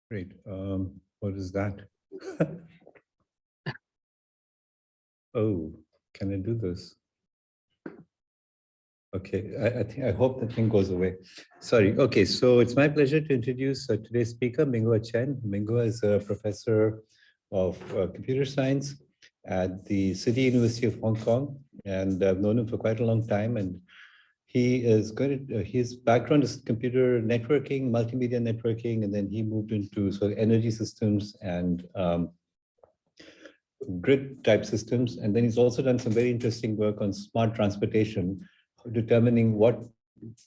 Great. What is that? Oh, can I do this? Okay, I hope the thing goes away. Sorry. Okay, so it's my pleasure to introduce today's speaker, Minghua Chen. Minghua is a professor of computer science at the City University of Hong Kong, and I've known him for quite a long time. And he is going to, his background is computer networking, multimedia networking, and then he moved into sort of energy systems and grid type systems. And then he's also done some very interesting work on smart transportation, determining what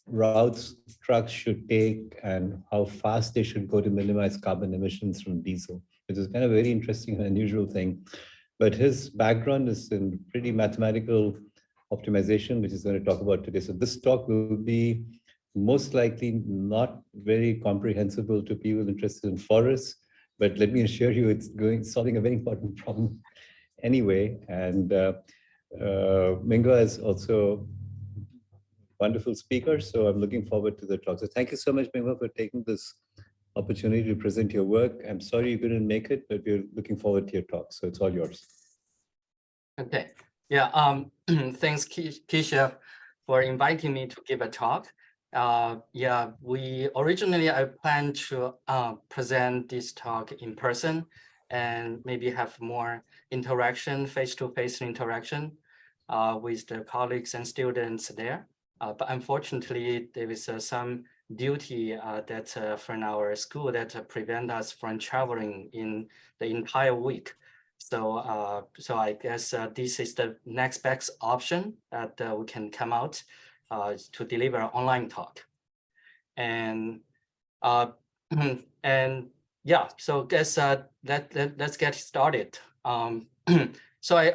routes trucks should take and how fast they should go to minimize carbon emissions from diesel, which is kind of a very interesting and unusual thing. But his background is in pretty mathematical optimization, which is going to talk about today. So this talk will be most likely not very comprehensible to people interested in forests, but let me assure you it's solving a very important problem anyway. And Minghua is also wonderful speaker, so I'm looking forward to the talk. So thank you so much, Minghua, for taking this opportunity to present your work. I'm sorry you couldn't make it, but we're looking forward to your talk. So it's all yours. Okay. Yeah. Thanks, Keisha, for inviting me to give a talk. Yeah, I planned to present this talk in person and maybe have more interaction, face-to-face interaction with the colleagues and students there. But unfortunately, there is some duty that from our school that prevent us from traveling in the entire week. So, so I guess this is the next best option that we can come out to deliver an online talk. And and yeah, so guess let's get started. So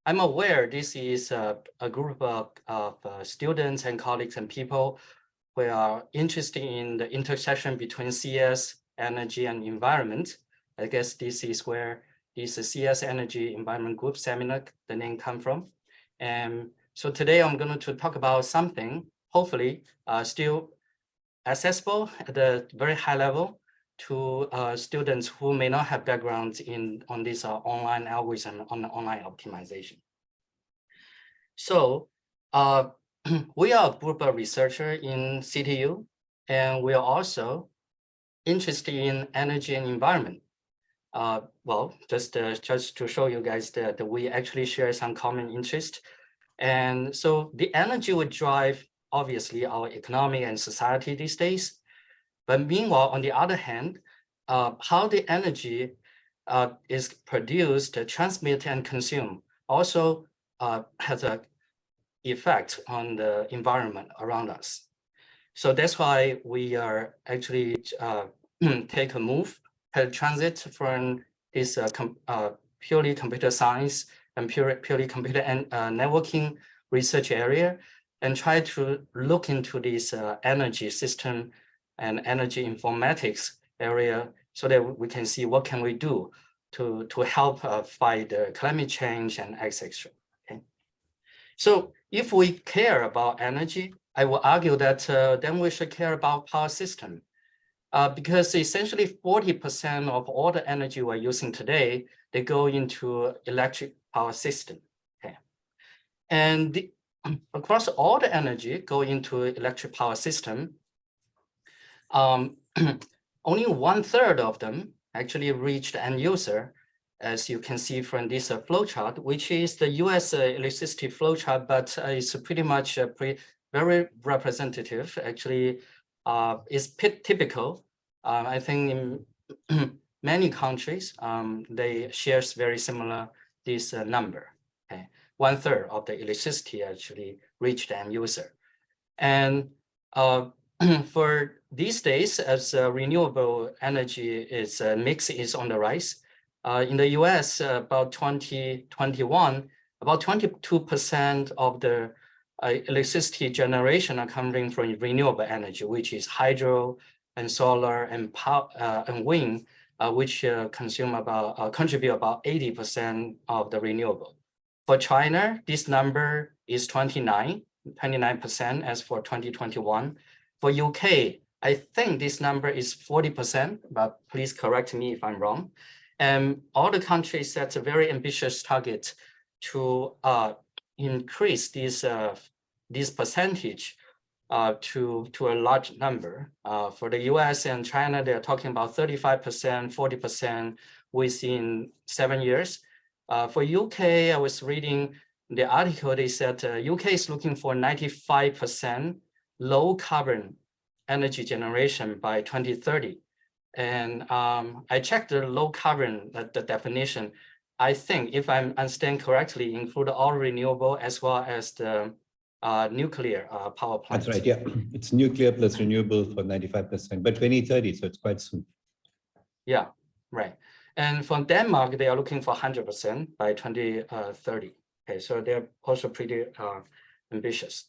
I'm aware this is a group of students and colleagues and people who are interested in the intersection between CS, energy, and environment. I guess this is where this CS Energy Environment Group seminar, the name come from. And so today I'm going to talk about something, hopefully still accessible at a very high level to students who may not have backgrounds on this online algorithm, on online optimization. So we are a group of researchers in CTU, and we are also interested in energy and environment. Well, just to show you guys that we actually share some common interest. And so the energy would drive, obviously, our economy and society these days. But meanwhile, on the other hand, how the energy is produced, transmitted, and consumed also has an effect on the environment around us. So that's why we are actually take a move, transit from this purely computer science and purely computer and networking research area, and try to look into this energy system and energy informatics area, so that we can see what can we do to help fight climate change and etc. Okay, so if we care about energy, I will argue that then we should care about power system. Because essentially 40% of all the energy we're using today, they go into electric power system. Okay, and across all the energy go into electric power system, only 1/3 of them actually reach the end user, as you can see from this flow chart, which is the US electricity flow chart, but it's pretty much very representative. Actually, is typical. I think in many countries, they shares very similar this number. Okay, 1/3 of the electricity actually reach the end user. And for these days, as renewable energy is mix is on the rise, in the US, about 2021, about 22% of the electricity generation are coming from renewable energy, which is hydro and solar and power and wind, which contribute about 80% of the renewable. For China, this number is 29% as for 2021. For UK, I think this number is 40%, but please correct me if I'm wrong. And all the countries set a very ambitious target to increase this percentage to a large number. For the US and China, they're talking about 35%, 40% within 7 years. For UK, I was reading the article, they said UK is looking for 95% low carbon energy generation by 2030. And I checked the low carbon, the definition. I think, if I understand correctly, include all renewable as well as the nuclear power plants. That's right, yeah. It's nuclear plus renewable for 95% by 2030, so it's quite soon. Yeah, right. And from Denmark, they are looking for 100% by 2030. Okay, so they're also pretty ambitious.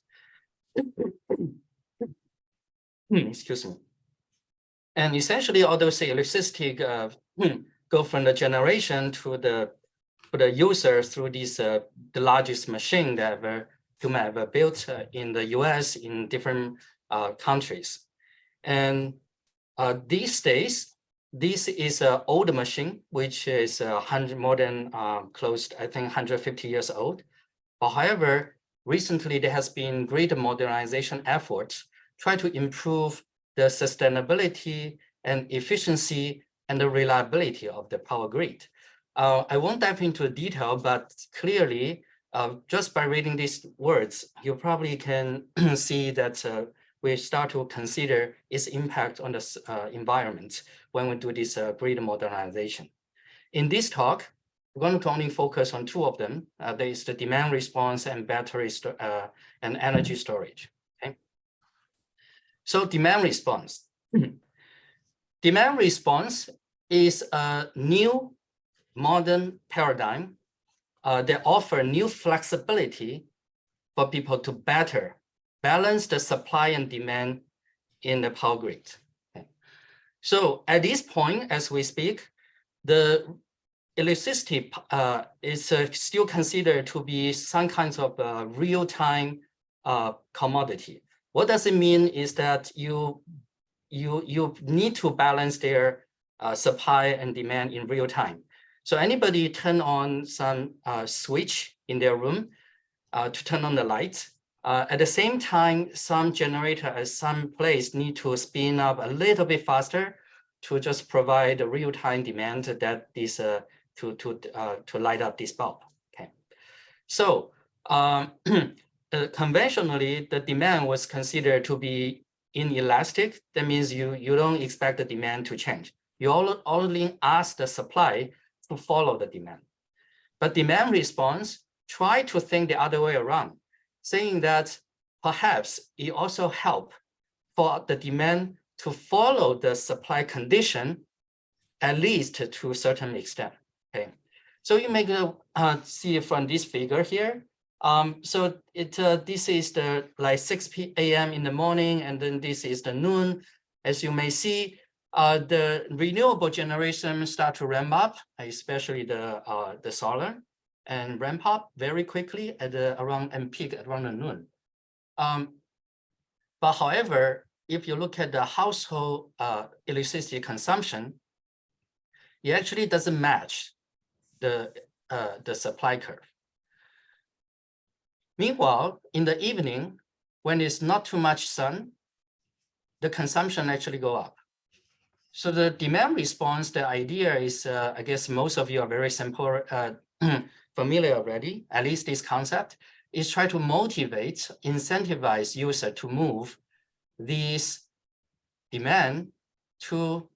Excuse me. And essentially, all those electricity go from the generation to the user through these the largest machine that human ever built in the US, in different countries. And these days, this is an old machine, which is more than close, I think, 150 years old. But however, recently there has been great modernization efforts try to improve the sustainability and efficiency and the reliability of the power grid. I won't dive into detail, but clearly, just by reading these words, you probably can see that we start to consider its impact on the environment when we do this grid modernization. In this talk, we're going to only focus on two of them. There is the demand response and battery and energy storage. Okay? So demand response. Demand response is a new modern paradigm that offers new flexibility for people to better balance the supply and demand in the power grid. Okay. So at this point, as we speak, the electricity is still considered to be some kinds of real-time commodity. What does it mean is that you need to balance their supply and demand in real time. So anybody turn on some switch in their room to turn on the lights. At the same time, some generator at some place need to spin up a little bit faster to just provide the real-time demand that this to light up this bulb. Okay, so conventionally, the demand was considered to be inelastic. That means you don't expect the demand to change. You only ask the supply to follow the demand. But demand response try to think the other way around, saying that perhaps it also help for the demand to follow the supply condition, at least to a certain extent. Okay, so you may see from this figure here. So this is the like 6 a.m. in the morning, and then this is the noon. As you may see, the renewable generation start to ramp up, especially the solar, and ramp up very quickly at around and peak at around the noon. But however, if you look at the household electricity consumption, it actually doesn't match the supply curve. Meanwhile, in the evening, when there's not too much sun, the consumption actually go up. So the demand response, the idea is, I guess most of you are very simple, familiar already, at least this concept, is try to motivate, incentivize user to move these demand to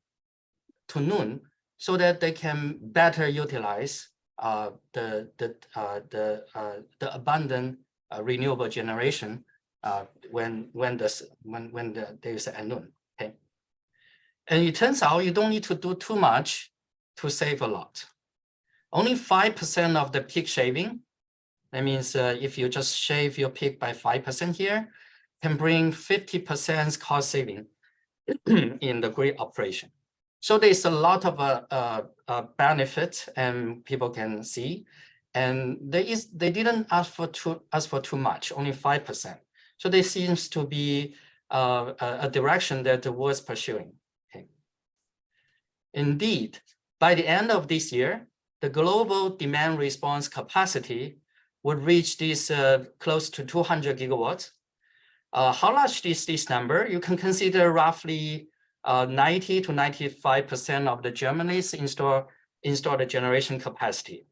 noon so that they can better utilize the abundant renewable generation when there's a noon. Okay, and it turns out you don't need to do too much to save a lot. Only 5% of the peak shaving. That means if you just shave your peak by 5% here, can bring 50% cost saving in the grid operation. So there's a lot of benefit, and people can see, and they didn't ask for too much, only 5%. So there seems to be a direction that was pursuing. Okay. Indeed, by the end of this year, the global demand response capacity would reach this close to 200 gigawatts. How large is this number? You can consider roughly 90 to 95% of the Germany's installed generation capacity.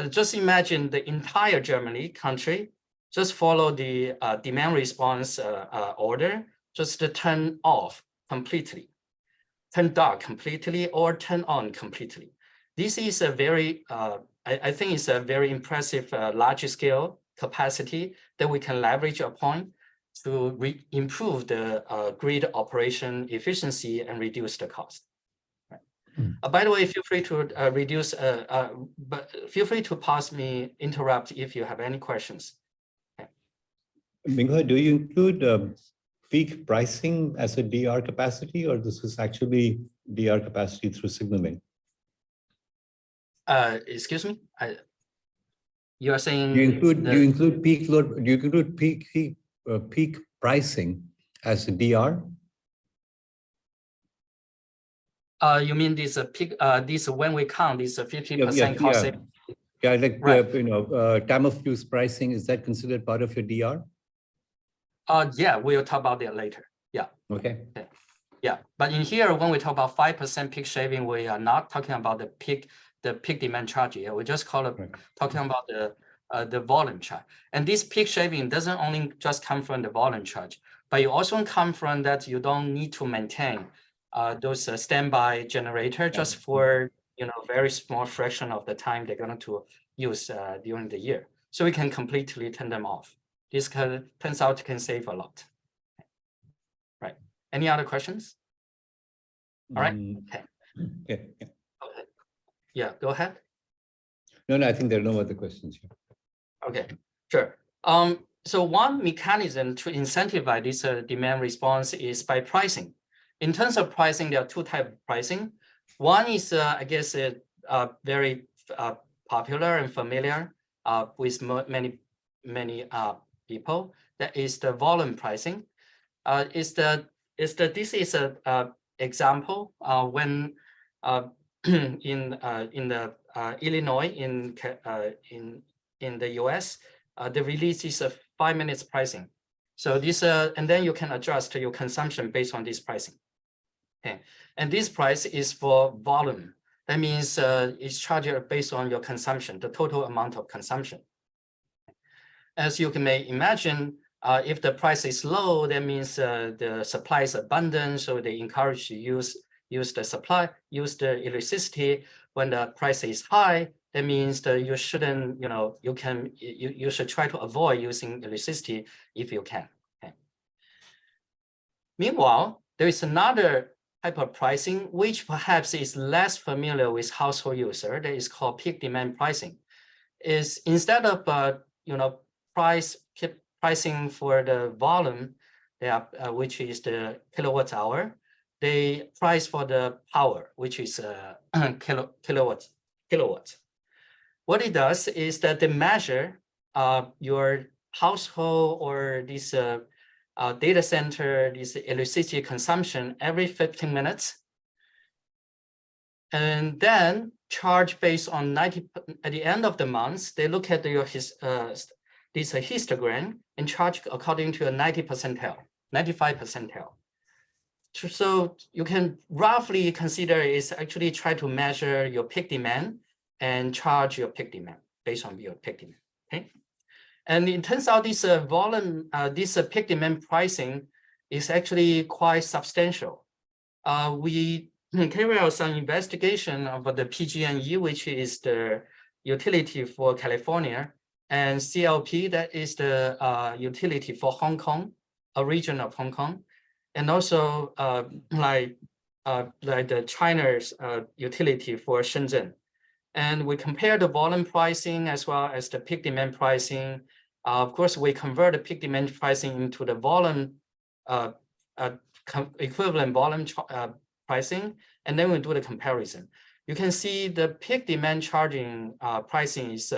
Just imagine the entire Germany country just follow the demand response order, just to turn off completely, turn dark completely, or turn on completely. This is a very, I think it's a very impressive large scale capacity that we can leverage upon to improve the grid operation efficiency and reduce the cost. By the way, feel free to feel free to pause me, interrupt if you have any questions. Okay. Minghua, do you include peak pricing as a DR capacity, or this is actually DR capacity through signaling? Excuse me, you are saying do you include peak load? Do you include peak pricing as a DR? You mean this peak? This when we count this 50% cost saving? Yeah, like right. Time of use pricing, is that considered part of your DR? Yeah, we'll talk about that later. Yeah. Okay. Yeah, but in here, when we talk about 5% peak shaving, we are not talking about the peak demand charge here. We just call it talking about the volume charge. And this peak shaving doesn't only just come from the volume charge, but you also come from that you don't need to maintain those standby generator just for very small fraction of the time they're going to use during the year. So we can completely turn them off. This turns out can save a lot. Right. Any other questions? All right. Okay. Okay. Okay. Yeah, go ahead. No, I think there are no other questions here. Okay, sure. So one mechanism to incentivize this demand response is by pricing. In terms of pricing, there are two types of pricing. One is, I guess, very popular and familiar with many people. That is the volume pricing. This is an example when in the Illinois in the US, the release is a 5 minutes pricing. So this and then you can adjust your consumption based on this pricing. Okay, and this price is for volume. That means it's charged based on your consumption, the total amount of consumption. As you may imagine, if the price is low, that means the supply is abundant, so they encourage you to use the electricity. When the price is high, that means that you shouldn't, you should try to avoid using electricity if you can. Okay. Meanwhile, there is another type of pricing which perhaps is less familiar with household user. That is called peak demand pricing. Is instead of pricing for the volume, which is the kilowatt hour, they price for the power, which is kilowatt. What it does is that they measure your household or this data center, this electricity consumption every 15 minutes, and then charge based on 90. At the end of the month, they look at your this histogram and charge according to a 90 percentile, 95 percentile. So you can roughly consider is actually try to measure your peak demand and charge your peak demand based on your peak demand. Okay, and it turns out this volume, this peak demand pricing is actually quite substantial. We carry out some investigation of the PG&E, which is the utility for California, and CLP, that is the utility for Hong Kong, a region of Hong Kong, and also like the China's utility for Shenzhen. And we compare the volume pricing as well as the peak demand pricing. Of course, we convert the peak demand pricing into the volume equivalent volume pricing, and then we do the comparison. You can see the peak demand charging pricing is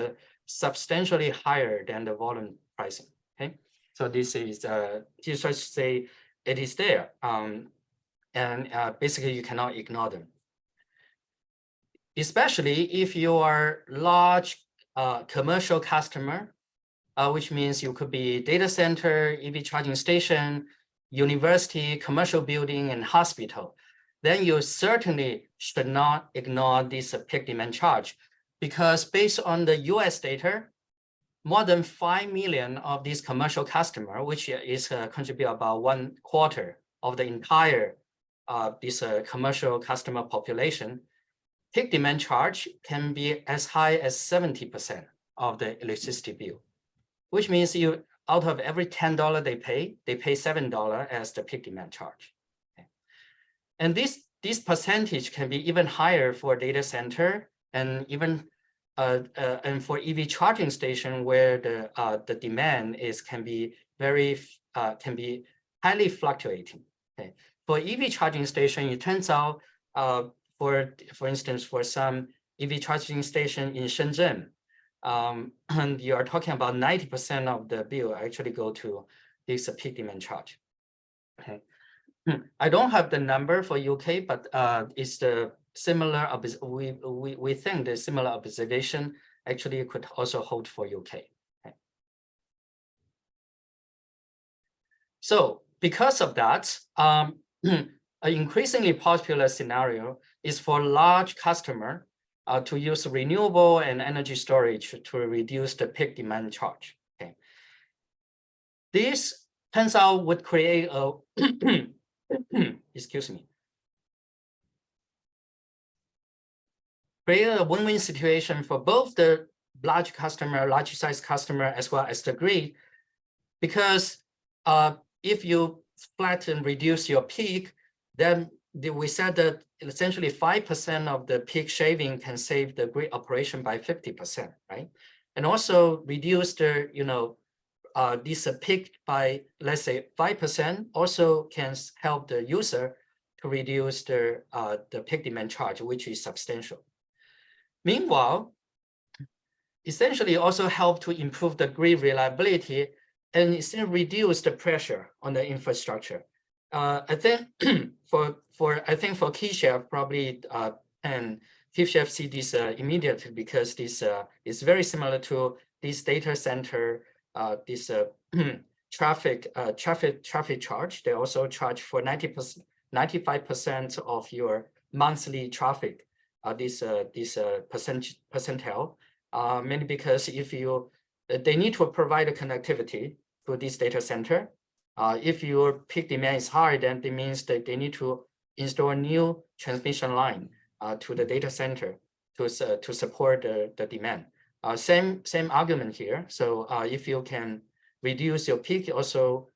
substantially higher than the volume pricing. Okay, so this is just say it is there. And basically you cannot ignore them. Especially if you are large commercial customer, which means you could be data center, EV charging station, university, commercial building, and hospital, then you certainly should not ignore this peak demand charge, because based on the US data, more than 5 million of these commercial customers, which is contribute about 1/4 of the entire this commercial customer population, peak demand charge can be as high as 70% of the electricity bill, which means you, out of every $10 they pay $7 as the peak demand charge. Okay. And this percentage can be even higher for data center and even and for EV charging station, where the demand can be highly fluctuating. Okay. For EV charging station, it turns out, for instance, for some EV charging station in Shenzhen, and you are talking about 90% of the bill actually go to this peak demand charge. Okay. I don't have the number for UK, but it's the similar. We think the similar observation actually could also hold for UK. Okay. So because of that, an increasingly popular scenario is for large customer to use renewable and energy storage to reduce the peak demand charge. Okay. This turns out would create a excuse me, create a win-win situation for both the large size customer, as well as the grid, because if you flatten, reduce your peak, then we said that essentially 5% of the peak shaving can save the grid operation by 50%, right? And also reduce the, this peak by, let's say, 5%, also can help the user to reduce the peak demand charge, which is substantial. Meanwhile, essentially also help to improve the grid reliability and still reduce the pressure on the infrastructure. I think for KeyChef probably and KeyChef see this immediately, because this is very similar to this data center, this traffic charge. They also charge for 95% of your monthly traffic. This percentile, mainly because if they need to provide a connectivity to this data center. If your peak demand is high, then it means that they need to install a new transmission line to the data center to support the demand. Same argument here. So if you can reduce your peak, also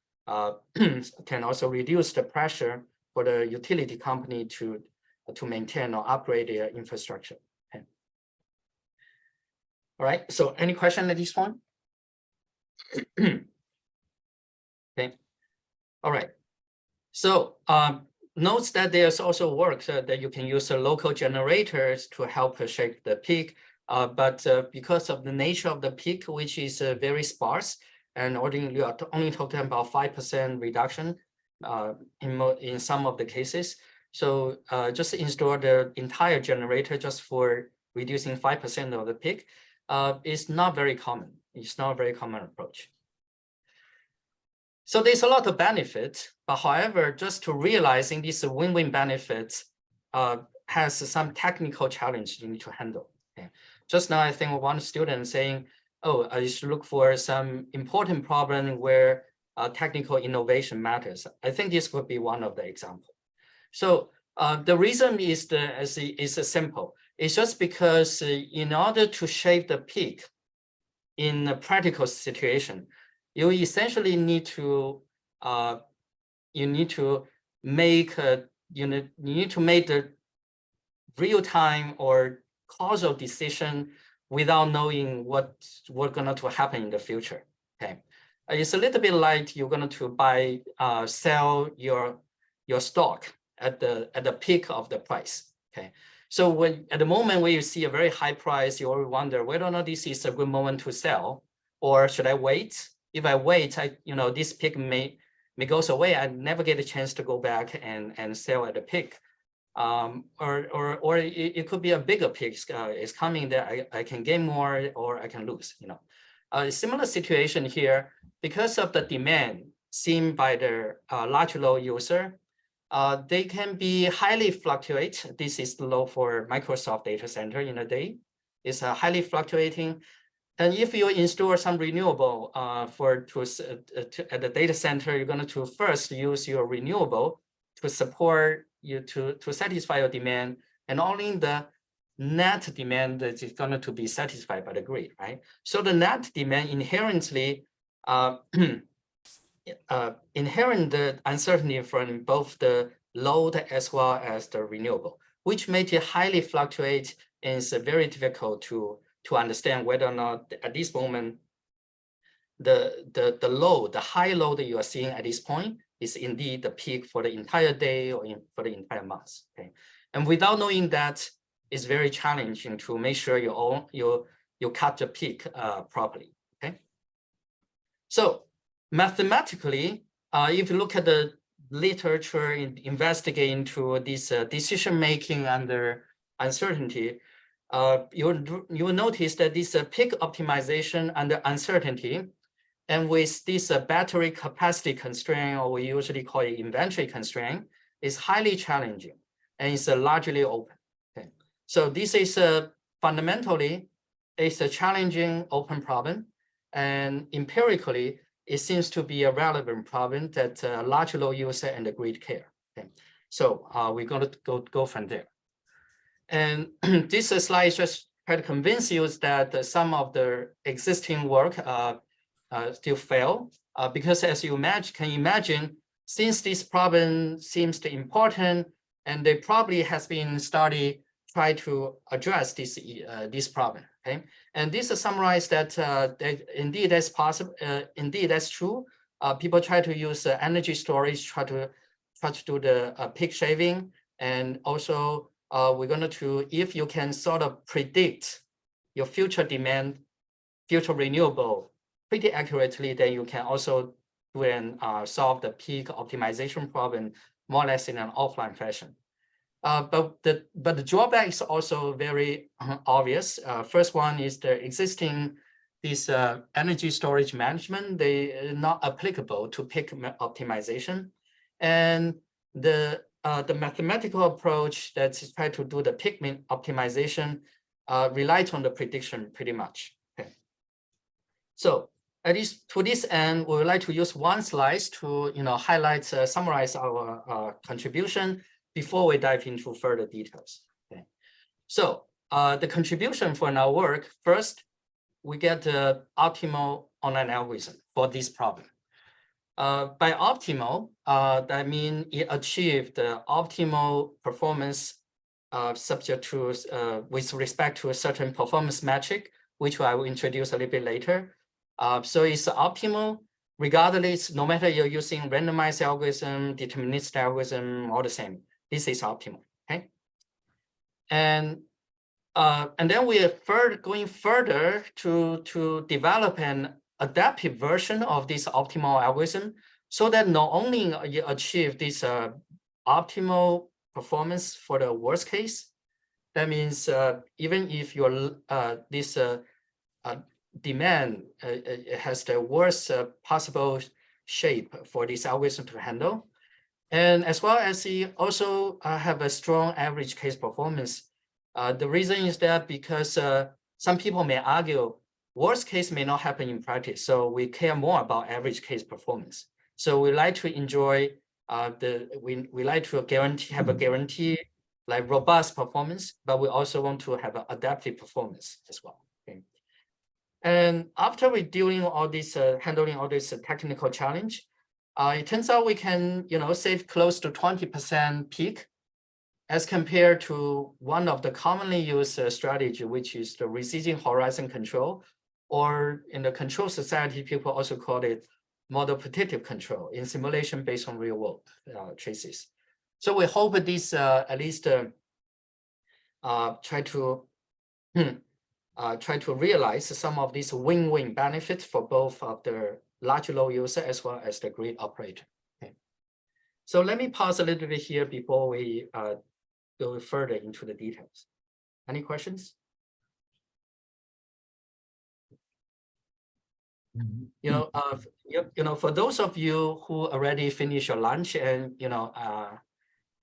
can also reduce the pressure for the utility company to maintain or upgrade their infrastructure. Okay. All right. So any question at this point? Okay. All right. So notes that there's also work that you can use local generators to help shape the peak. But because of the nature of the peak, which is very sparse, and you are only talking about 5% reduction in some of the cases. So just install the entire generator just for reducing 5% of the peak is not very common. It's not a very common approach. So there's a lot of benefits, but however, just to realizing these win-win benefits has some technical challenge you need to handle. Okay. Just now, I think one student saying, oh, I should look for some important problem where technical innovation matters. I think this could be one of the examples. So the reason is simple. It's just because in order to shape the peak in a practical situation, you essentially need to make the real-time or causal decision without knowing what's going to happen in the future. Okay, it's a little bit like you're going to sell your stock at the peak of the price. Okay, so at the moment when you see a very high price, you always wonder whether or not this is a good moment to sell, or should I wait? If I wait, this peak may goes away, I never get a chance to go back and sell at a peak. Or it could be a bigger peak is coming that I can gain more or I can lose, you know. A similar situation here, because of the demand seen by the large load user, they can be highly fluctuate. This is the load for Microsoft data center in a day. It's highly fluctuating. And if you install some renewable at the data center, you're going to first use your renewable to support you to satisfy your demand, and only the net demand that is going to be satisfied by the grid, right? So the net demand inherently inherent the uncertainty from both the load as well as the renewable, which makes it highly fluctuate, and it's very difficult to understand whether or not at this moment the load, the high load that you are seeing at this point is indeed the peak for the entire day or for the entire month. Okay, and without knowing that, it's very challenging to make sure you cut the peak properly. Okay, so mathematically, if you look at the literature investigate into this decision making under uncertainty, you will notice that this peak optimization under uncertainty, and with this battery capacity constraint, or we usually call it inventory constraint, is highly challenging and it's largely open. Okay, so this is fundamentally it's a challenging open problem, and empirically it seems to be a relevant problem that large load user and the grid care. Okay, so we're going to go from there. And this slide just try to convince you that some of the existing work still fail, because as you can imagine, since this problem seems to important, and they probably has been studied, try to address this problem. Okay, and this is summarized that indeed that's possible. Indeed that's true. People try to use energy storage, try to do the peak shaving, and also we're going to, if you can sort of predict your future demand, future renewable pretty accurately, then you can also do and solve the peak optimization problem more or less in an offline fashion. But the drawback is also very obvious. First one is the existing energy storage management. They are not applicable to peak optimization, and the mathematical approach that's try to do the peak optimization relies on the prediction pretty much. Okay, so at least to this end, we would like to use one slide to highlight, summarize our contribution before we dive into further details. Okay, so the contribution for our work, first we get the optimal online algorithm for this problem. By optimal, that means it achieved the optimal performance subject to with respect to a certain performance metric, which I will introduce a little bit later. So it's optimal regardless, no matter you're using randomized algorithm, deterministic algorithm, all the same. This is optimal. Okay, and then we are going further to develop an adaptive version of this optimal algorithm, so that not only you achieve this optimal performance for the worst case, that means even if your demand has the worst possible shape for this algorithm to handle, and as well as you also have a strong average case performance. The reason is that because some people may argue worst case may not happen in practice, so we care more about average case performance. So we like to enjoy we like to have a guarantee like robust performance, but we also want to have an adaptive performance as well. Okay. And after we doing all this, handling all this technical challenge, it turns out we can save close to 20% peak, as compared to one of the commonly used strategy, which is the receding horizon control, or in the control society, people also call it model predictive control in simulation based on real world traces. So we hope this at least try to realize some of these win-win benefits for both of the large load user as well as the grid operator. So let me pause a little bit here before we go further into the details. Any questions? You know, for those of you who already finished your lunch and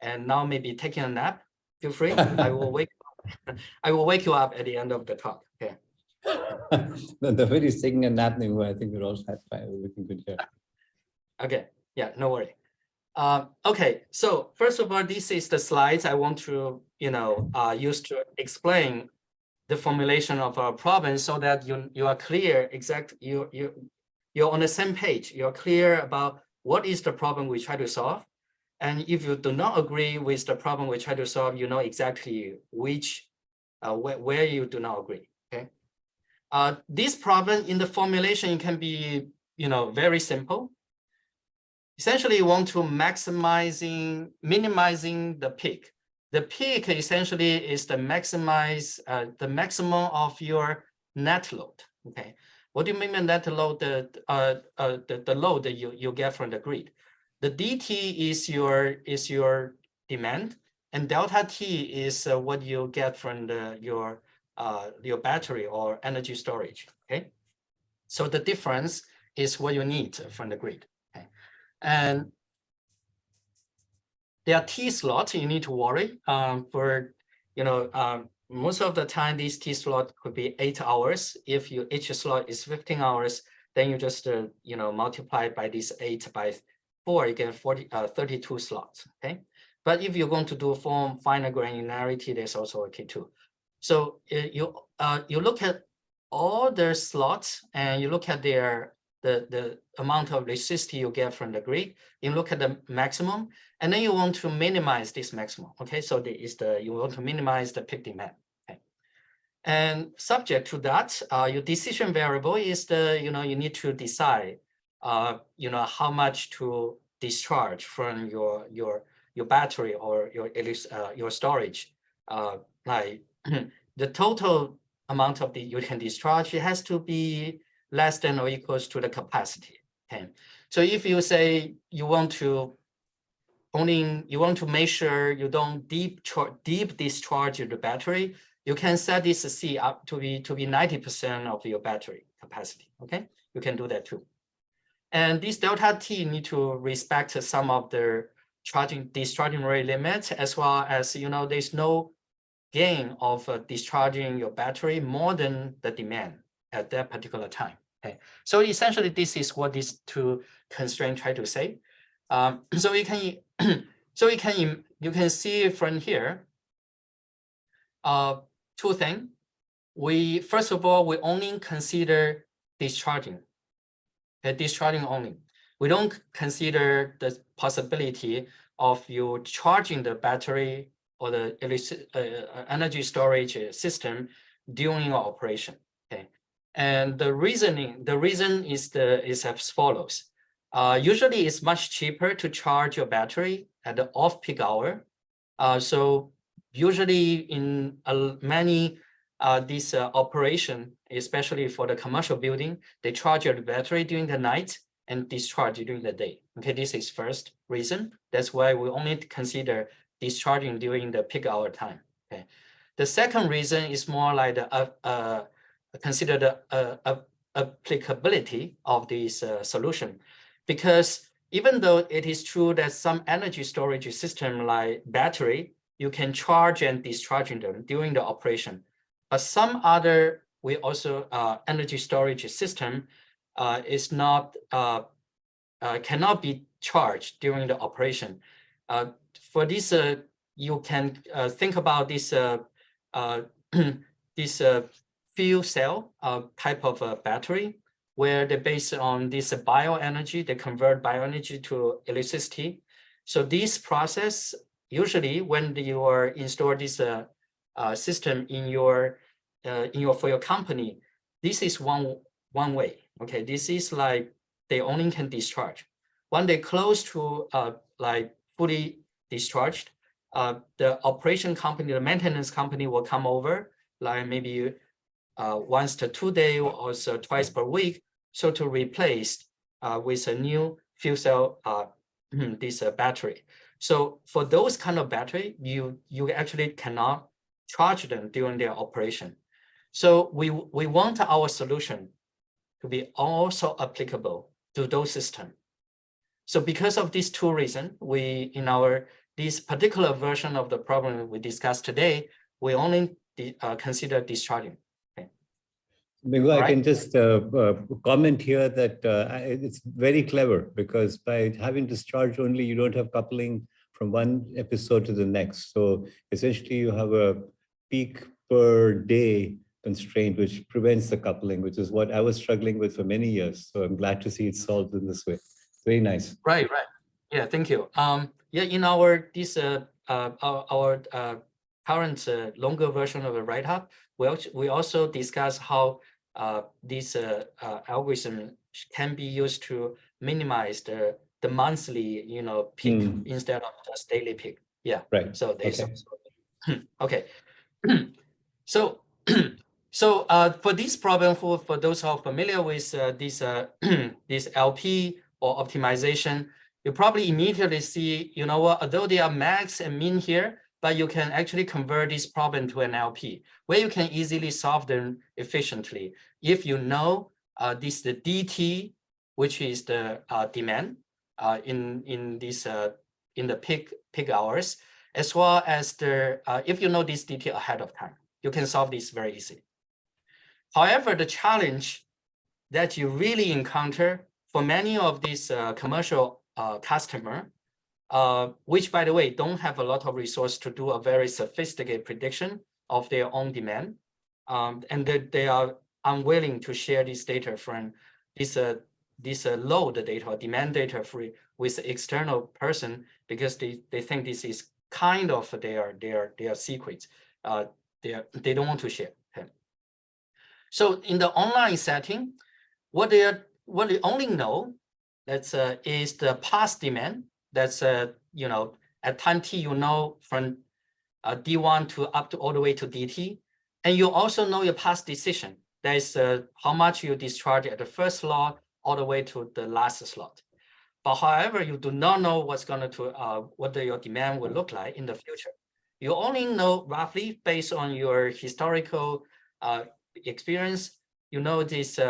and now maybe taking a nap, feel free. I will wake you up at the end of the talk. Okay. The way he's taking a nap, I think we're all satisfied. We're looking good here. Okay. Yeah. No worry. Okay. So first of all, this is the slides I want to use to explain the formulation of our problem, so that you are clear. You're on the same page. You're clear about what is the problem we try to solve. And if you do not agree with the problem we try to solve, you know exactly which where you do not agree. Okay. This problem in the formulation can be very simple. Essentially, you want to minimizing the peak. The peak essentially is the maximum of your net load. Okay. What do you mean by net load? The load that you get from the grid. The dt is your demand, and delta T is what you get from your battery or energy storage. Okay. So the difference is what you need from the grid. Okay. And there are T slots you need to worry most of the time these T slot could be 8 hours. If each slot is 15 hours, then you just multiply by this 8 by 4, you get 32 slots. Okay, but if you're going to do form finer granularity, there's also okay too. So you look at all the slots and you look at the amount of resistivity you get from the grid. You look at the maximum, and then you want to minimize this maximum. Okay, so you want to minimize the peak demand. Okay, and subject to that, your decision variable is you need to decide how much to discharge from your battery or your storage. Like the total amount of you can discharge, it has to be less than or equals to the capacity. Okay, so if you say you want to make sure you don't deep discharge the battery, you can set this C up to be 90% of your battery capacity. Okay, you can do that too. And this delta T need to respect some of the discharging rate limits, as well as there's no gain of discharging your battery more than the demand at that particular time. Okay, so essentially this is what these two constraints try to say. So you can see from here two things. First of all, we only consider discharging. Discharging only. We don't consider the possibility of you charging the battery or the energy storage system during your operation. Okay, and the reason is as follows. Usually, it's much cheaper to charge your battery at the off-peak hour. So usually in many this operation, especially for the commercial building, they charge your battery during the night and discharge during the day. Okay, this is first reason. That's why we only consider discharging during the peak hour time. Okay, the second reason is more like consider the applicability of this solution, because even though it is true that some energy storage system like battery, you can charge and discharge them during the operation. But some other energy storage system is not cannot be charged during the operation. For this, you can think about this this fuel cell type of battery, where they base on this bioenergy, they convert bioenergy to electricity. So this process, usually when you are install this system in your for your company, this is one way. Okay, this is like they only can discharge. When they close to like fully discharged, the operation company, the maintenance company will come over, like maybe once to 2 days or so twice per week, so to replace with a new fuel cell this battery. So for those kind of battery, you actually cannot charge them during their operation. So we want our solution to be also applicable to those systems. So because of these two reasons, we in this particular version of the problem we discussed today, we only consider discharging. Minghua, I can just comment here that it's very clever, because by having discharge only, you don't have coupling from one episode to the next. So essentially you have a peak per day constraint, which prevents the coupling, which is what I was struggling with for many years. So I'm glad to see it solved in this way. Very nice. Right. Yeah, thank you. Yeah, in our current longer version of the write-up, we also discuss how this algorithm can be used to minimize the monthly, peak instead of just daily peak. Yeah. Right. So there's okay. Okay. So for this problem, for those who are familiar with this LP or optimization, you probably immediately see, although they are max and min here, but you can actually convert this problem to an LP, where you can easily solve them efficiently if you know the DT, which is the demand in the peak hours, as well as if you know this DT ahead of time, you can solve this very easily. However, the challenge that you really encounter for many of these commercial customer, which by the way, don't have a lot of resource to do a very sophisticated prediction of their own demand. And they are unwilling to share this data from this load data or demand data with external person, because they think this is kind of their secrets. They don't want to share. Okay. So in the online setting, what they only know is the past demand. That's at time t, from D1 to up to all the way to DT, and you also know your past decision. That is how much you discharge at the first slot all the way to the last slot. But however, you do not know what's going to what your demand will look like in the future. You only know roughly based on your historical experience. This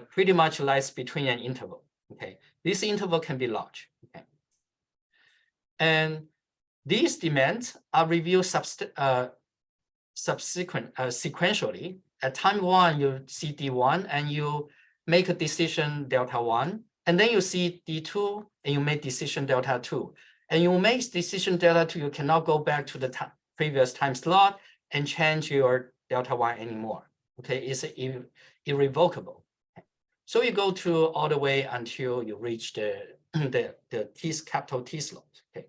pretty much lies between an interval. Okay, this interval can be large. Okay, and these demands are reviewed sequentially. At time 1, you see D1 and you make a decision delta 1, and then you see D2 and you make decision delta 2. And you make decision delta 2, you cannot go back to the previous time slot and change your delta 1 anymore. Okay, it's irrevocable. So you go to all the way until you reach the capital T slot. Okay,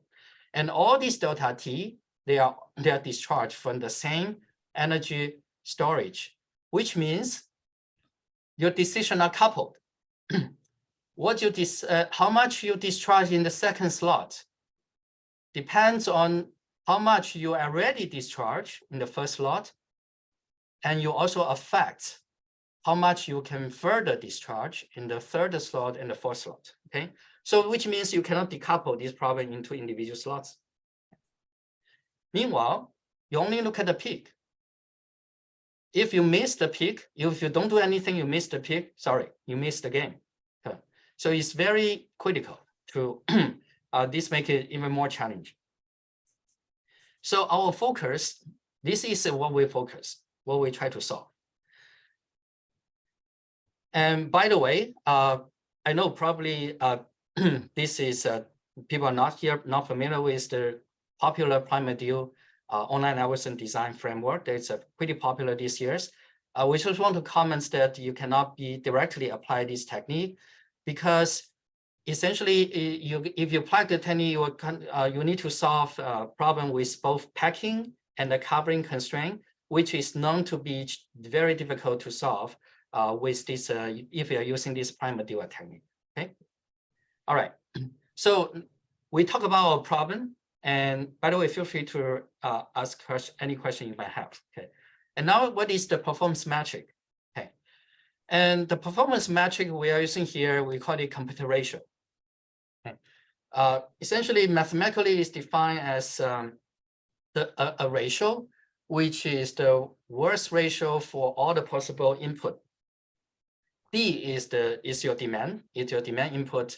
and all these delta T, they are discharged from the same energy storage, which means your decisions are coupled. How much you discharge in the second slot depends on how much you already discharge in the first slot, and you also affect how much you can further discharge in the third slot and the fourth slot. Okay, so which means you cannot decouple this problem into individual slots. Meanwhile, you only look at the peak. If you miss the peak, if you don't do anything, you miss the peak, sorry, you missed the game. Okay. So it's very critical to this make it even more challenging. So our focus, this is what we focus, what we try to solve. And by the way, I know probably this is people are not familiar with the popular Primadeal online algorithm design framework. That's pretty popular these years. We just want to comment that you cannot be directly apply this technique, because essentially, if you apply the technique, you need to solve a problem with both packing and the covering constraint, which is known to be very difficult to solve with this if you are using this Primadeal technique. Okay. All right. So we talk about our problem. And by the way, feel free to ask any question you might have. Okay. And now, what is the performance metric? Okay. And the performance metric we are using here, we call it computer ratio. Okay. essentially mathematically is defined as a ratio, which is the worst ratio for all the possible input. D is your demand, it's your demand input.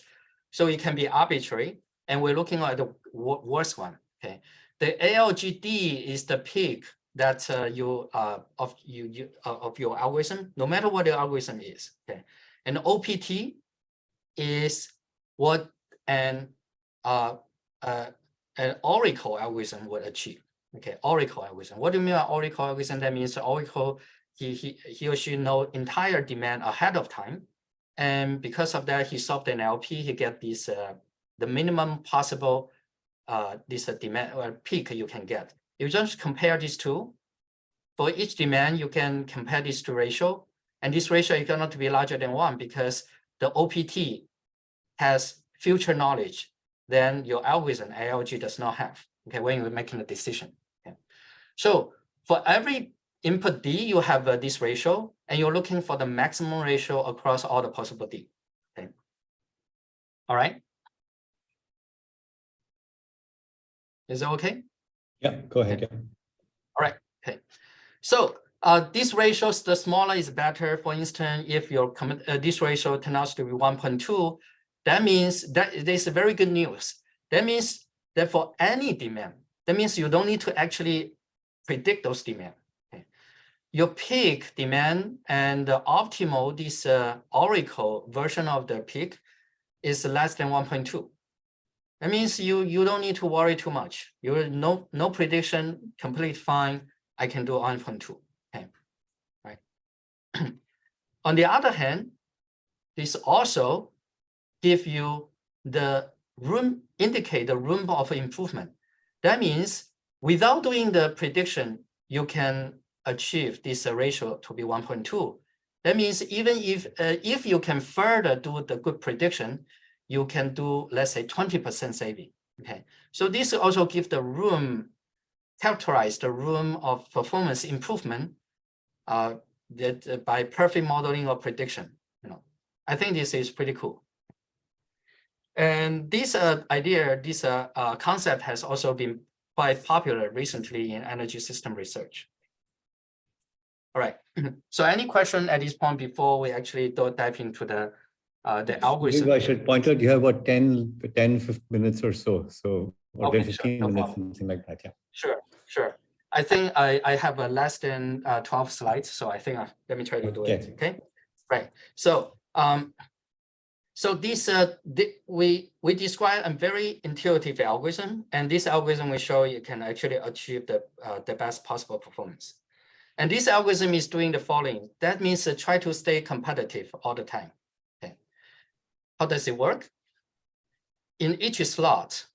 So it can be arbitrary, and we're looking at the worst one. Okay, the ALGD is the peak that of your algorithm, no matter what the algorithm is. Okay, and OPT is what an oracle algorithm would achieve. Okay, oracle algorithm. What do you mean by oracle algorithm? That means oracle he or she know entire demand ahead of time, and because of that, he solved an LP. He get this the minimum possible this demand or peak you can get. You just compare these two. For each demand, you can compare these two ratio, and this ratio is going to be larger than 1 because the OPT has future knowledge than your algorithm ALG does not have. Okay, when you're making a decision. Okay. So for every input D, you have this ratio, and you're looking for the maximum ratio across all the possible D. Okay. All right. Is that okay? Yeah, go ahead. Okay. Yeah. All right. Okay. So these ratios, the smaller is better. For instance, if your this ratio turns out to be 1.2, that means that there's very good news. That means that for any demand, that means you don't need to actually predict those demand. Okay. Your peak demand and the optimal, this oracle version of the peak is less than 1.2. That means you don't need to worry too much. You no prediction, complete fine. I can do 1.2. Okay, right. On the other hand, this also give you the room, indicate the room of improvement. That means without doing the prediction, you can achieve this ratio to be 1.2. That means even if you can further do the good prediction, you can do, let's say, 20% saving. Okay, so this also gives the room, characterize the room of performance improvement that by perfect modeling or prediction. You know, I think this is pretty cool. And this idea, this concept has also been quite popular recently in energy system research. All right. So any question at this point before we actually dive into the algorithm? Maybe I should point out you have about 10 15 minutes or so. So or Okay, 10, 15 sure, no minutes, problem. something like that. Yeah. Sure. I think I have less than 12 slides, so I think let me try to do it. Okay, right. So so this we describe a very intuitive algorithm, and this algorithm we show you can actually achieve the best possible performance. And this algorithm is doing the following. That means try to stay competitive all the time. Okay. How does it work? In each slot,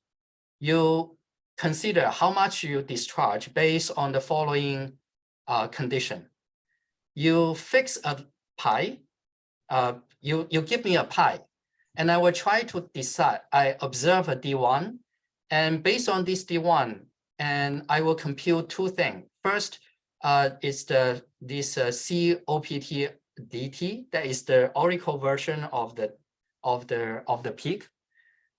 you consider how much you discharge based on the following condition. You fix a pi, you give me a pi, and I will try to decide, I observe a D1, and based on this D1, and I will compute two things. First is this COPT DT, that is the oracle version of the peak.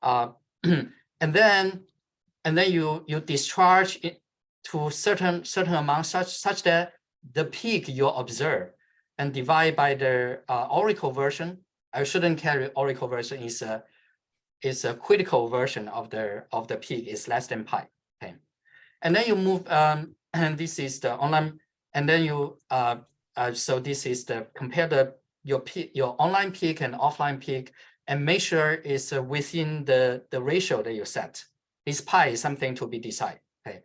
And then you discharge it to certain amount such that the peak you observe and divide by the oracle version. I shouldn't carry oracle version is a critical version of the peak is less than pi. Okay, and then you move and this is the online, and then you so this is the compare your online peak and offline peak and make sure it's within the ratio that you set. This pi is something to be decided. Okay,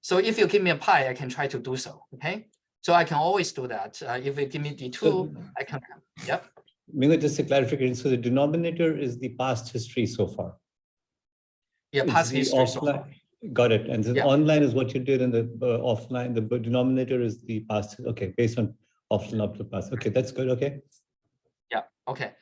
so if you give me a pi, I can try to do so. Okay, so I can always do that. If you give me D2, I can. Yep. Maybe just a clarification. So the denominator is the past history so far. Yeah, past history so far. Got it. And then online is what you did, and the offline, the denominator is the past. Okay, based on offline up to past. Okay, that's good. Okay. Yeah. Okay.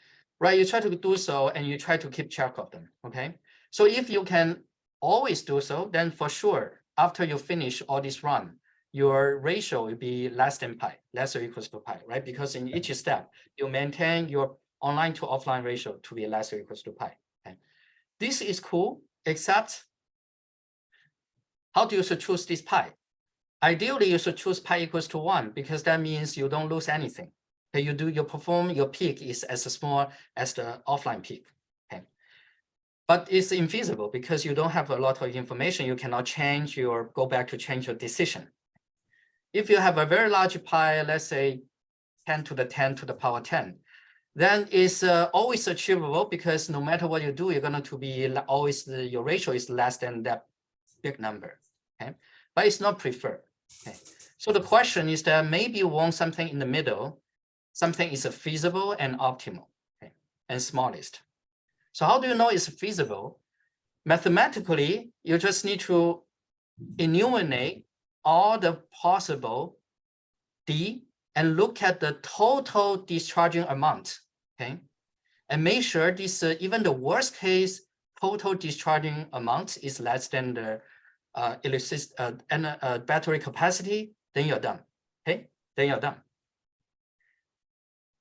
Right. You try to do so, and you try to keep track of them. Okay. So if you can always do so, then for sure, after you finish all this run, your ratio will be less than pi, less or equals to pi, right? Because in each step, you maintain your online to offline ratio to be less or equals to pi. Okay. this is cool, except how do you choose this pi? Ideally, you should choose pi equals to 1 because that means you don't lose anything. Okay, you perform your peak is as small as the offline peak. Okay, but it's infeasible because you don't have a lot of information. You cannot change go back to change your decision. If you have a very large pi, let's say 10 to the 10 to the power 10, then it's always achievable because no matter what you do, you're going to be always your ratio is less than that big number. Okay, but it's not preferred. Okay, so the question is that maybe you want something in the middle, something is feasible and optimal, okay, and smallest. So how do you know it's feasible? Mathematically, you just need to enumerate all the possible D and look at the total discharging amount, okay, and make sure this even the worst case total discharging amount is less than the battery capacity, then you're done. Okay, then you're done.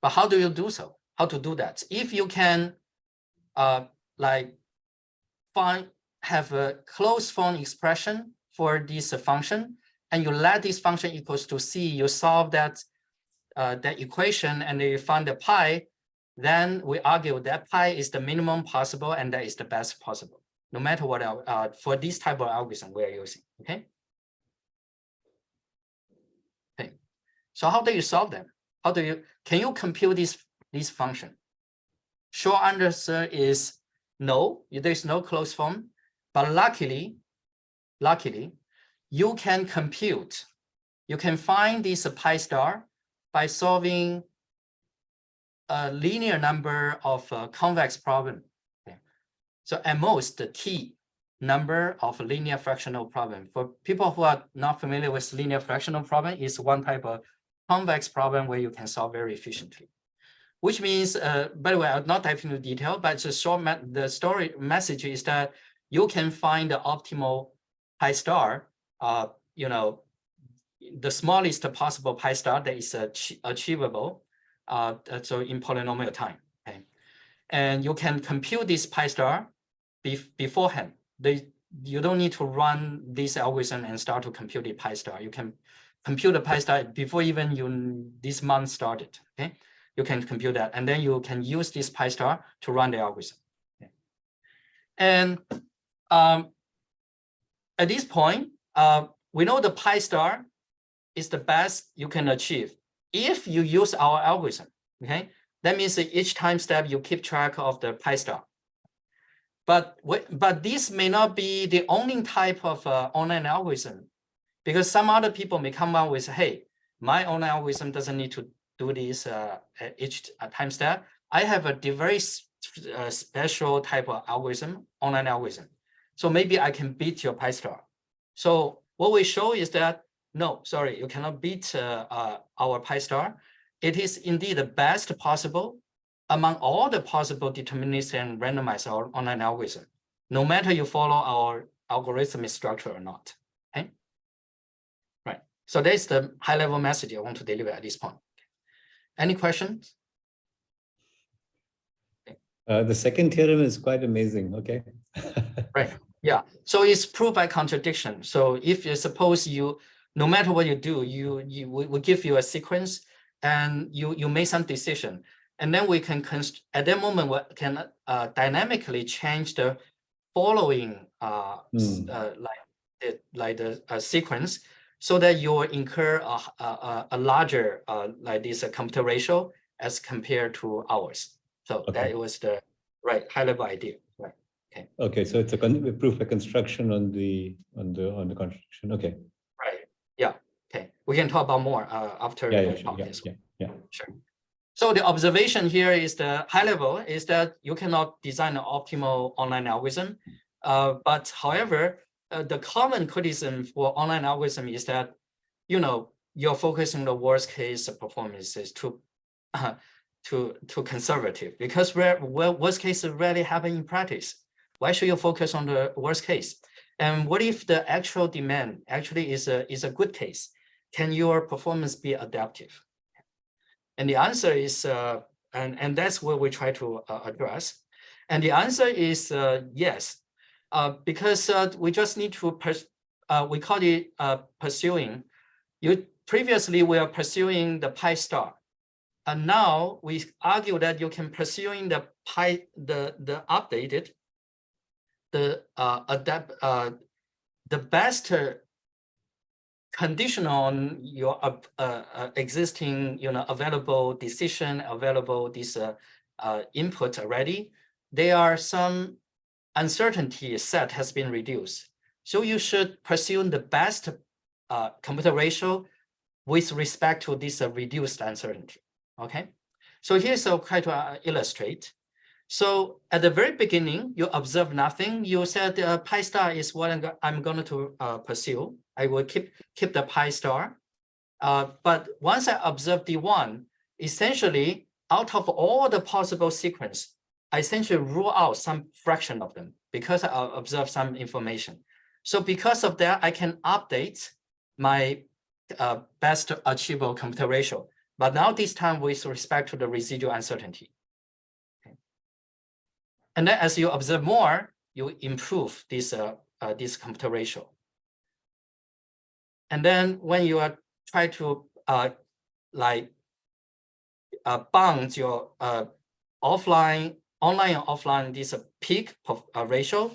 But how do you do so? How to do that? If you can like have a closed form expression for this function, and you let this function equals to C, you solve that that equation and you find the pi, then we argue that pi is the minimum possible and that is the best possible, no matter what for this type of algorithm we are using. Okay. Okay. So how do you solve them? Can you compute this function? Short answer is no, there is no closed form, but luckily, you can compute, you can find this pi star by solving a linear number of convex problem. Okay. So at most, the T number of linear fractional problem. For people who are not familiar with linear fractional problem, is one type of convex problem where you can solve very efficiently. Which means, by the way, I'll not dive into detail, but the story message is that you can find the optimal pi star, you know, the smallest possible pi star that is achievable, so in polynomial time. Okay, and you can compute this pi star beforehand. You don't need to run this algorithm and start to compute the pi star. You can compute the pi star before even this month started. Okay, you can compute that, and then you can use this pi star to run the algorithm. Okay. And at this point, we know the pi star is the best you can achieve if you use our algorithm. Okay, that means that each time step you keep track of the pi star. But this may not be the only type of online algorithm, because some other people may come out with, hey, my online algorithm doesn't need to do this each time step. I have a very special type of algorithm, online algorithm. So maybe I can beat your pi star. So what we show is that, no, sorry, you cannot beat our pi star. It is indeed the best possible among all the possible deterministic and randomized online algorithm, no matter you follow our algorithmic structure or not. Okay? Right. So that's the high-level message I want to deliver at this point. Any questions? Okay. The second theorem is quite amazing. Okay. Right. Yeah. So it's proof by contradiction. So if you suppose no matter what you do, we give you a sequence and you make some decision. And then we can, at that moment, we can dynamically change the following like the sequence, so that you will incur a larger like this computer ratio as compared to ours. So okay. That was the high level idea. Right. Okay. Okay. So it's a proof by construction on the construction. Okay. Right. Yeah. Okay. We can talk about more after the talk. Yeah. Sure. So the observation here is the high level is that you cannot design an optimal online algorithm. But however, the common criticism for online algorithm is that, you're focusing on the worst case performance is too conservative, because worst case rarely happen in practice. Why should you focus on the worst case? And what if the actual demand actually is a good case? Can your performance be adaptive? And the answer is, and that's what we try to address. And the answer is yes, because we just need to, we call it pursuing. Previously, we are pursuing the pi star. And now we argue that you can pursuing the updated, the best condition on your existing, available decision, available this input already. There are some uncertainty set has been reduced. So you should pursue the best computer ratio with respect to this reduced uncertainty. Okay, so here's a try to illustrate. So at the very beginning, you observe nothing. You said pi star is what I'm going to pursue. I will keep the pi star. But once I observe D1, essentially out of all the possible sequence, I essentially rule out some fraction of them because I observe some information. So because of that, I can update my best achievable computer ratio. But now this time with respect to the residual uncertainty. Okay. And then as you observe more, you improve this computer ratio. And then when you are try to bound your online and offline this peak ratio,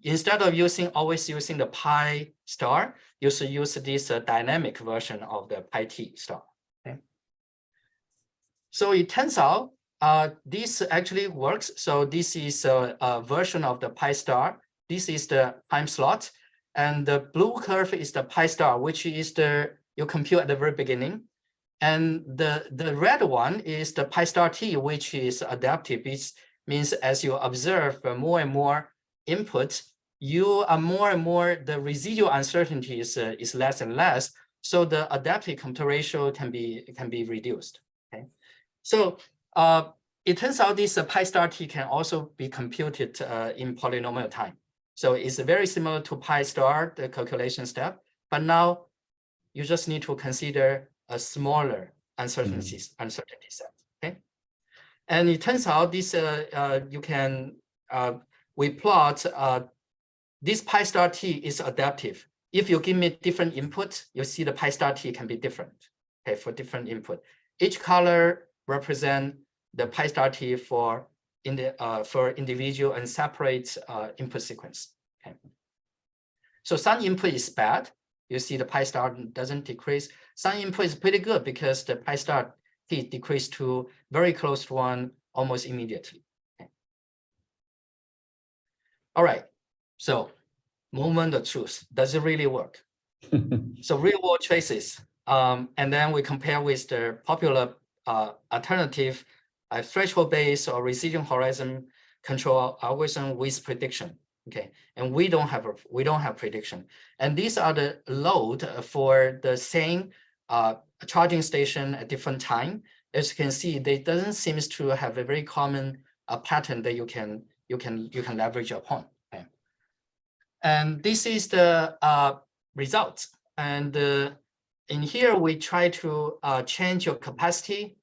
instead of always using the pi star, you should use this dynamic version of the pi t star. Okay. So it turns out this actually works. So this is a version of the pi star. This is the time slot. And the blue curve is the pi star, which is you compute at the very beginning. And the red one is the pi star t, which is adaptive. It means as you observe more and more input, you are more and more, the residual uncertainty is less and less. So the adaptive computer ratio can be reduced. Okay. So it turns out this pi star t can also be computed in polynomial time. So it's very similar to pi star, the calculation step, but now you just need to consider a smaller uncertainty set. Okay, and it turns out this we plot this pi star t is adaptive. If you give me different input, you see the pi star t can be different. Okay, for different input, each color represent the pi star t for individual and separate input sequence. Okay. So some input is bad. You see the pi star doesn't decrease. Some input is pretty good because the pi star t decreased to very close to 1 almost immediately. Okay. All right. So moment of truth. Does it really work? So real world traces. And then we compare with the popular alternative threshold based or residual horizon control algorithm with prediction. Okay, and we don't have prediction. And these are the load for the same charging station at different time. As you can see, they doesn't seem to have a very common pattern that you can leverage upon. Okay. And this is the results. And in here we try to change your capacity.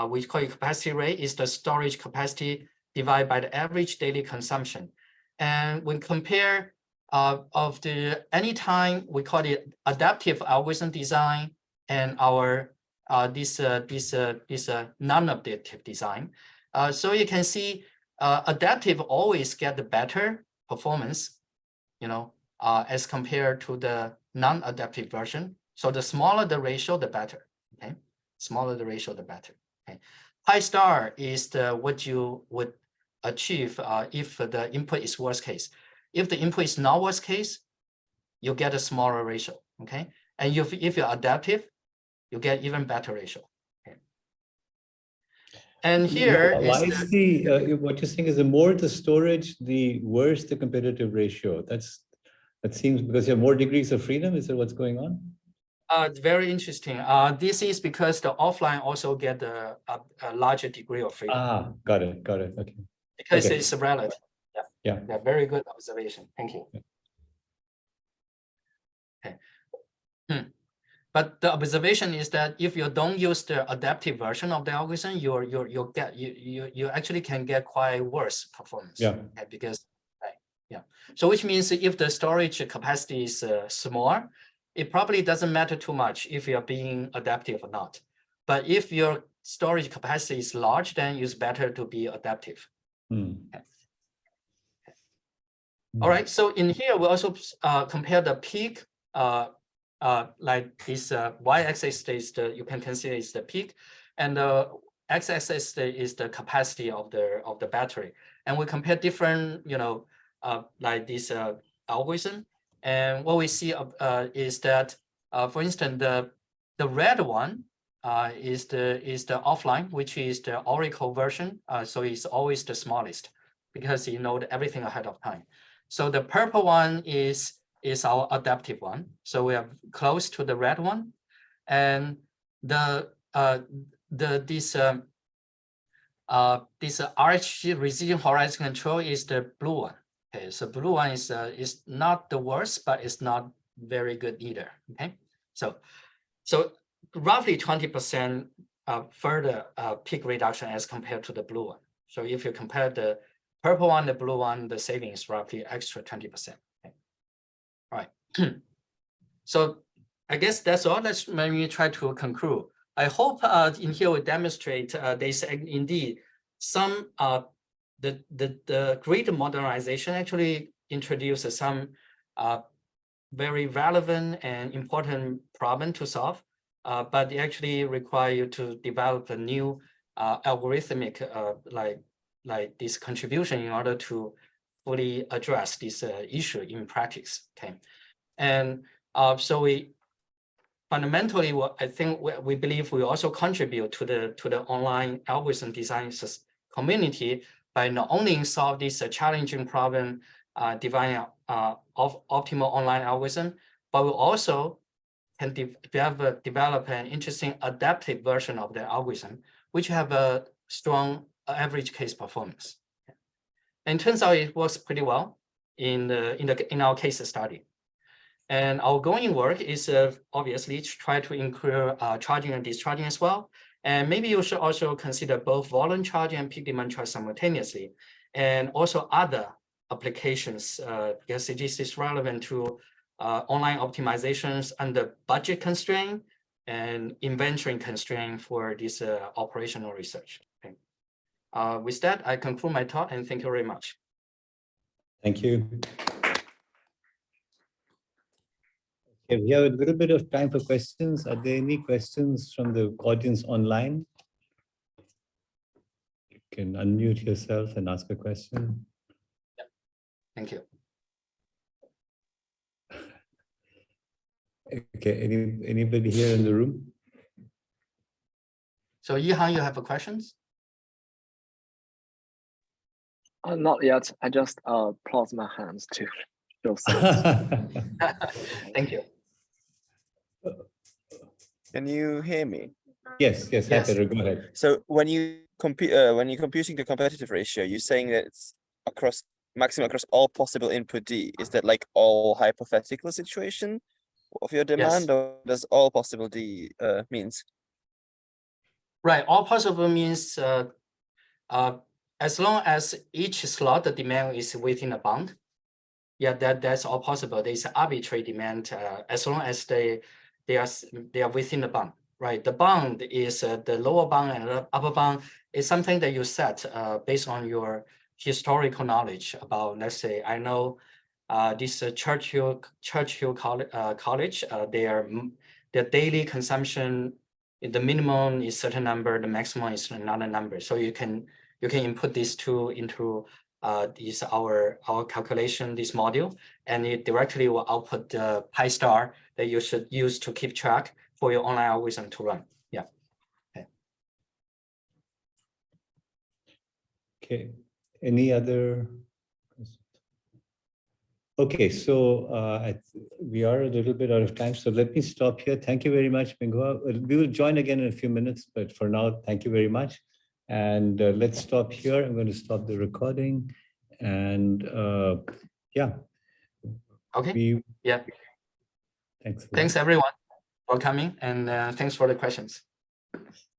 We call it capacity rate is the storage capacity divided by the average daily consumption. And we compare of the anytime we call it adaptive algorithm design and our this non-adaptive design. So you can see adaptive always get the better performance, as compared to the non-adaptive version. So the smaller the ratio, the better. Okay, smaller the ratio, the better. Okay, pi star is what you would achieve if the input is worst case. If the input is not worst case, you get a smaller ratio. Okay, and if you're adaptive, you get even better ratio. Okay. And here why is what you're saying is the more the storage, the worse the competitive ratio. That seems because you have more degrees of freedom. Is that what's going on? It's very interesting. This is because the offline also get a larger degree of freedom. Ah, got it. Okay. Because it's relative. Yeah. Very good observation. Thank you. Yeah. Okay. But the observation is that if you don't use the adaptive version of the algorithm, you actually can get quite worse performance. Yeah. Okay, because yeah. So which means if the storage capacity is small, it probably doesn't matter too much if you're being adaptive or not. But if your storage capacity is large, then it's better to be adaptive. Hmm. Okay. All right. So in here we also compare the peak. Like this y-axis is the, you can consider is the peak, and the x-axis is the capacity of the battery, and we compare different like this algorithm, and what we see is that for instance the red one is the offline, which is the Oracle version, so it's always the smallest because you know everything ahead of time. So the purple one is our adaptive one. So we are close to the red one, and this RHG residual horizon control is the blue one. Okay, so blue one is not the worst, but it's not very good either. Okay, so roughly 20% further peak reduction as compared to the blue one. So if you compare the purple one, the blue one, the savings roughly extra 20%. Okay. All right. So I guess that's all. Let's maybe try to conclude. I hope in here we demonstrate there's indeed some the great modernization actually introduces some very relevant and important problem to solve, but they actually require you to develop a new algorithmic like this contribution in order to fully address this issue in practice. Okay, and so we fundamentally, I think we believe we also contribute to the online algorithm design community by not only solve this challenging problem, designing of optimal online algorithm, but we also can develop an interesting adaptive version of the algorithm, which have a strong average case performance. And it turns out it works pretty well in our case study. And our ongoing work is obviously to try to include charging and discharging as well. And maybe you should also consider both volume charging and peak demand charge simultaneously, and also other applications, because this is relevant to online optimizations under budget constraint and inventory constraint for this operational research. Okay. With that, I conclude my talk, and thank you very much. Thank you. Okay, we have a little bit of time for questions. Are there any questions from the audience online? You can unmute yourself and ask a question. Yeah. Thank you. Okay, anybody here in the room? So Yihan, you have a questions? Not yet. I just close my hands to show signs. Thank you. Can you hear me? Yes. Hi, Pedro, go ahead. So when you compute when you're computing the competitive ratio, you're saying that it's maximum across all possible input D. Is that like all hypothetical situation of your demand, or does all possible D means? Right, all possible means as long as each slot the demand is within a bound. Yeah, that's all possible. There's an arbitrary demand as long as they are within the bound. Right, the bound is the lower bound and the upper bound is something that you set based on your historical knowledge about. Let's say I know this Churchill College. Their daily consumption, the minimum is certain number, the maximum is another number. So you can input these two into our calculation, this module, and it directly will output the pi star that you should use to keep track for your online algorithm to run. Yeah. Okay. Any other questions? Okay, so we are a little bit out of time, so let me stop here. Thank you very much, Minghua. We will join again in a few minutes, but for now, thank you very much. And let's stop here. I'm going to stop the recording. And yeah. Okay. Yeah. Thanks. Thanks, everyone. for coming, and thanks for the questions.